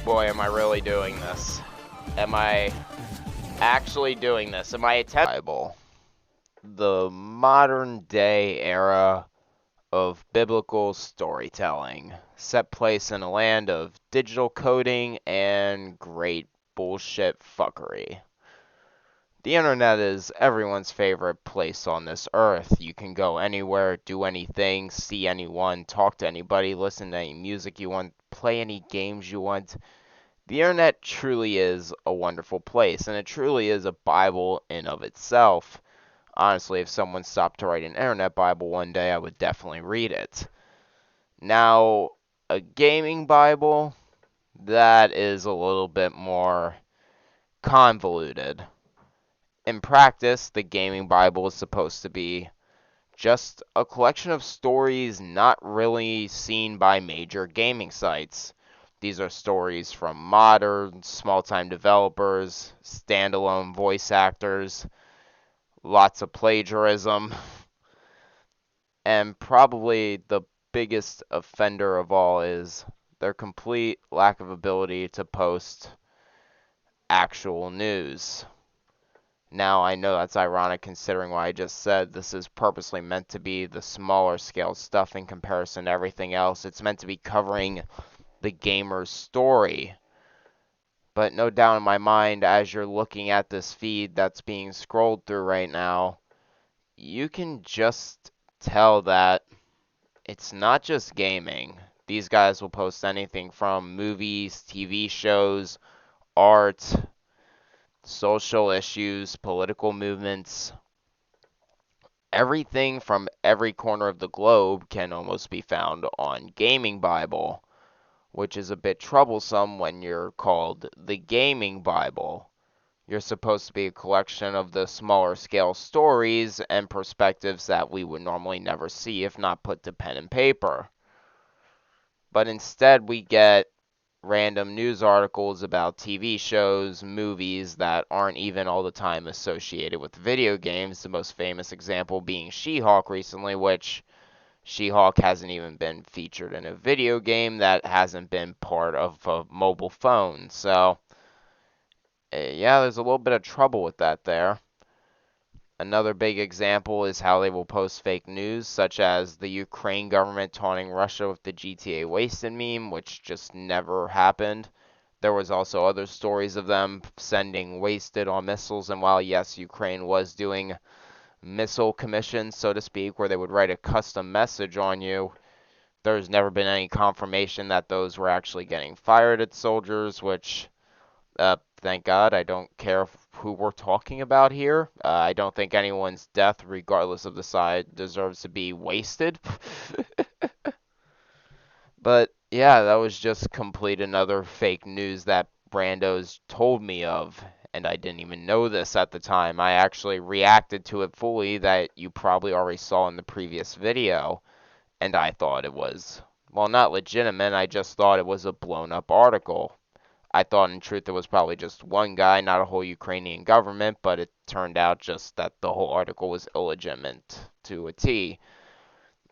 Boy, am I really doing this. Am I actually doing this? Am I attempting the modern day era of biblical storytelling, set place in a land of digital coding and great bullshit fuckery. The internet is everyone's favorite place on this earth. You can go anywhere, do anything, see anyone, talk to anybody, listen to any music you want, play any games you want. The internet truly is a wonderful place, and it truly is a Bible in of itself. Honestly, if someone stopped to write an internet Bible one day, I would definitely read it. Now, a gaming Bible, that is a little bit more convoluted. In practice, the gaming Bible is supposed to be just a collection of stories not really seen by major gaming sites. These are stories from modern, small-time developers, standalone voice actors, lots of plagiarism, and probably the biggest offender of all is their complete lack of ability to post actual news. Now, I know that's ironic considering what I just said. This is purposely meant to be the smaller scale stuff in comparison to everything else. It's meant to be covering the gamer's story. But no doubt in my mind, as you're looking at this feed that's being scrolled through right now, you can just tell that it's not just gaming. These guys will post anything from movies, TV shows, art, social issues, political movements. Everything from every corner of the globe can almost be found on GAMINGbible, which is a bit troublesome when you're called the Gaming Bible. You're supposed to be a collection of the smaller scale stories and perspectives that we would normally never see if not put to pen and paper. But instead, we get random news articles about TV shows, movies that aren't even all the time associated with video games. The most famous example being She-Hulk recently, which She-Hulk hasn't even been featured in a video game that hasn't been part of a mobile phone. So, yeah, there's a little bit of trouble with that there. Another big example is how they will post fake news, such as the Ukraine government taunting Russia with the GTA wasted meme, which just never happened. There was also other stories of them sending wasted on missiles, and while yes, Ukraine was doing missile commissions, so to speak, where they would write a custom message on you, there's never been any confirmation that those were actually getting fired at soldiers, which thank God, I don't care who we're talking about here. I don't think anyone's death, regardless of the side, deserves to be wasted. But yeah, that was just complete another fake news that Brando's told me of, and I didn't even know this at the time. I actually reacted to it fully that you probably already saw in the previous video, and I thought it was, well, not legitimate, I just thought it was a blown up article. I thought in truth it was probably just one guy, not a whole Ukrainian government, but it turned out just that the whole article was illegitimate to a T,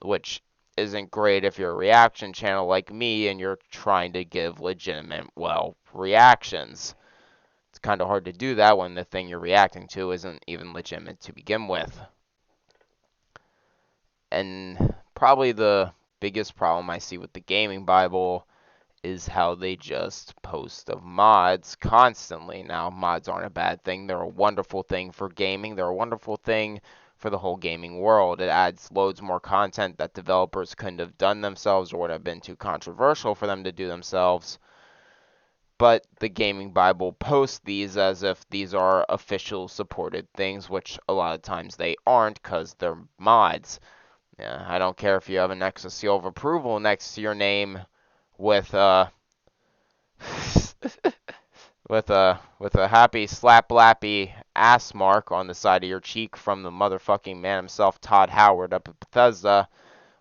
which isn't great if you're a reaction channel like me and you're trying to give legitimate, well, reactions. It's kind of hard to do that when the thing you're reacting to isn't even legitimate to begin with. And probably the biggest problem I see with the Gaming Bible is how they just post of mods constantly. Now, mods aren't a bad thing. They're a wonderful thing for gaming. They're a wonderful thing for the whole gaming world. It adds loads more content that developers couldn't have done themselves or would have been too controversial for them to do themselves. But the Gaming Bible posts these as if these are official supported things, which a lot of times they aren't because they're mods. Yeah, I don't care if you have an extra seal of approval next to your name with with a happy slap lappy ass mark on the side of your cheek from the motherfucking man himself, Todd Howard up at Bethesda.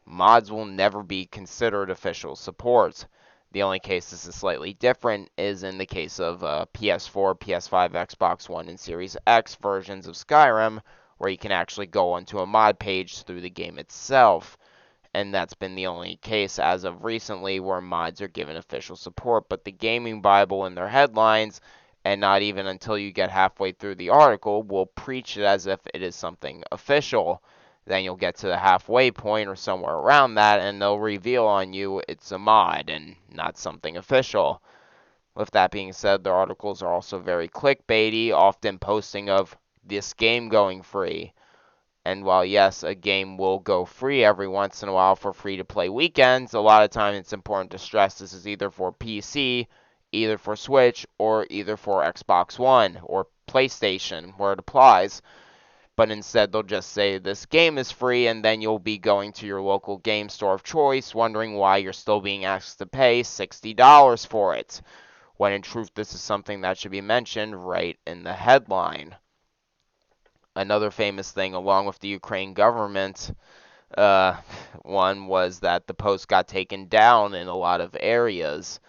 Mods will never be considered official support. The only case this is slightly different is in the case of PS4, PS5, Xbox One, and Series X versions of Skyrim, where you can actually go onto a mod page through the game itself. and that's been the only case as of recently where mods are given official support. But the Gaming Bible in their headlines, and not even until you get halfway through the article, will preach it as if it is something official. Then you'll get to the halfway point or somewhere around that, and they'll reveal on you it's a mod and not something official. With that being said, their articles are also very clickbaity, often posting of this game going free. And while, yes, a game will go free every once in a while for free-to-play weekends, a lot of times it's important to stress this is either for PC, either for Switch, or either for Xbox One or PlayStation, where it applies. But instead, they'll just say this game is free, and then you'll be going to your local game store of choice, wondering why you're still being asked to pay $60 for it, when in truth, this is something that should be mentioned right in the headline. Another famous thing, along with the Ukraine government, one was that the post got taken down in a lot of areas.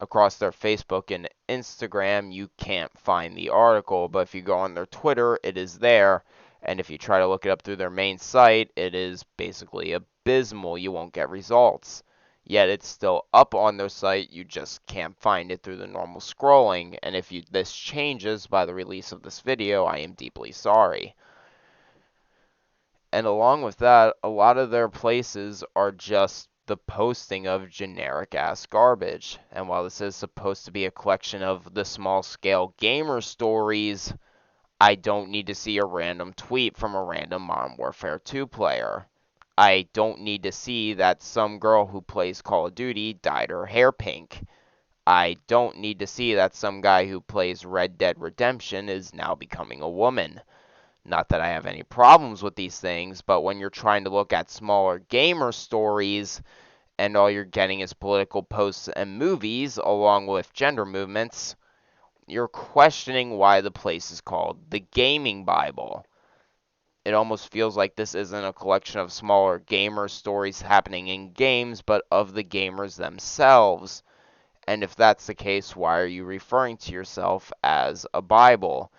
Across their Facebook and Instagram, you can't find the article, but if you go on their Twitter, it is there. And if you try to look it up through their main site, it is basically abysmal. You won't get results. Yet it's still up on their site, you just can't find it through the normal scrolling. And if this changes by the release of this video, I am deeply sorry. And along with that, a lot of their places are just the posting of generic ass garbage. And while this is supposed to be a collection of the small scale gamer stories, I don't need to see a random tweet from a random Modern Warfare 2 player. I don't need to see that some girl who plays Call of Duty dyed her hair pink. I don't need to see that some guy who plays Red Dead Redemption is now becoming a woman. Not that I have any problems with these things, but when you're trying to look at smaller gamer stories and all you're getting is political posts and movies along with gender movements, you're questioning why the place is called the Gaming Bible. It almost feels like this isn't a collection of smaller gamer stories happening in games, but of the gamers themselves. And if that's the case, why are you referring to yourself as a Bible?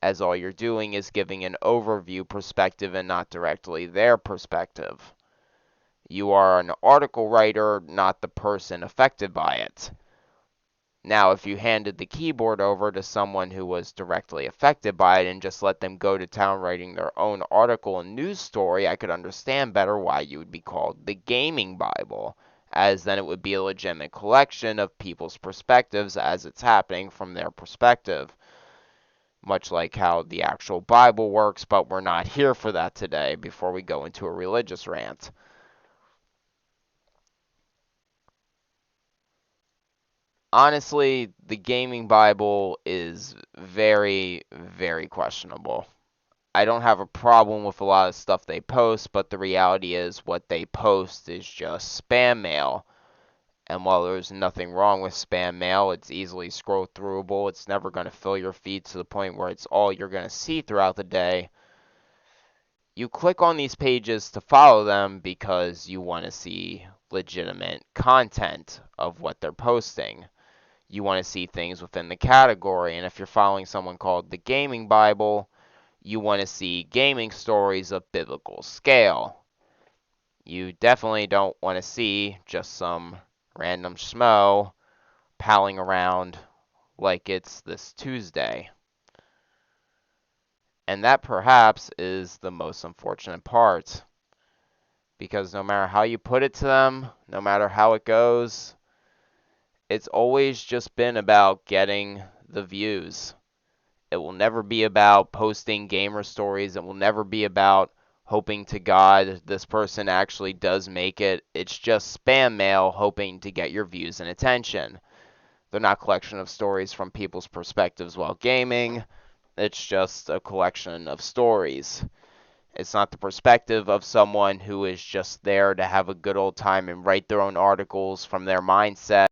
As all you're doing is giving an overview perspective and not directly their perspective. You are an article writer, not the person affected by it. Now, if you handed the keyboard over to someone who was directly affected by it and just let them go to town writing their own article and news story, I could understand better why you would be called the Gaming Bible, as then it would be a legitimate collection of people's perspectives as it's happening from their perspective. Much like how the actual Bible works, but we're not here for that today before we go into a religious rant. Honestly, the Gaming Bible is very, very questionable. I don't have a problem with a lot of stuff they post, but the reality is what they post is just spam mail. And while there's nothing wrong with spam mail, it's easily scroll throughable. It's never going to fill your feed to the point where it's all you're going to see throughout the day. You click on these pages to follow them because you want to see legitimate content of what they're posting. You want to see things within the category, and if you're following someone called the Gaming Bible, you want to see gaming stories of biblical scale. You definitely don't want to see just some random schmo palling around like it's this Tuesday. And that perhaps is the most unfortunate part. Because no matter how you put it to them, no matter how it goes, it's always just been about getting the views. It will never be about posting gamer stories. It will never be about hoping to God this person actually does make it. It's just spam mail hoping to get your views and attention. They're not a collection of stories from people's perspectives while gaming. It's just a collection of stories. It's not the perspective of someone who is just there to have a good old time and write their own articles from their mindset.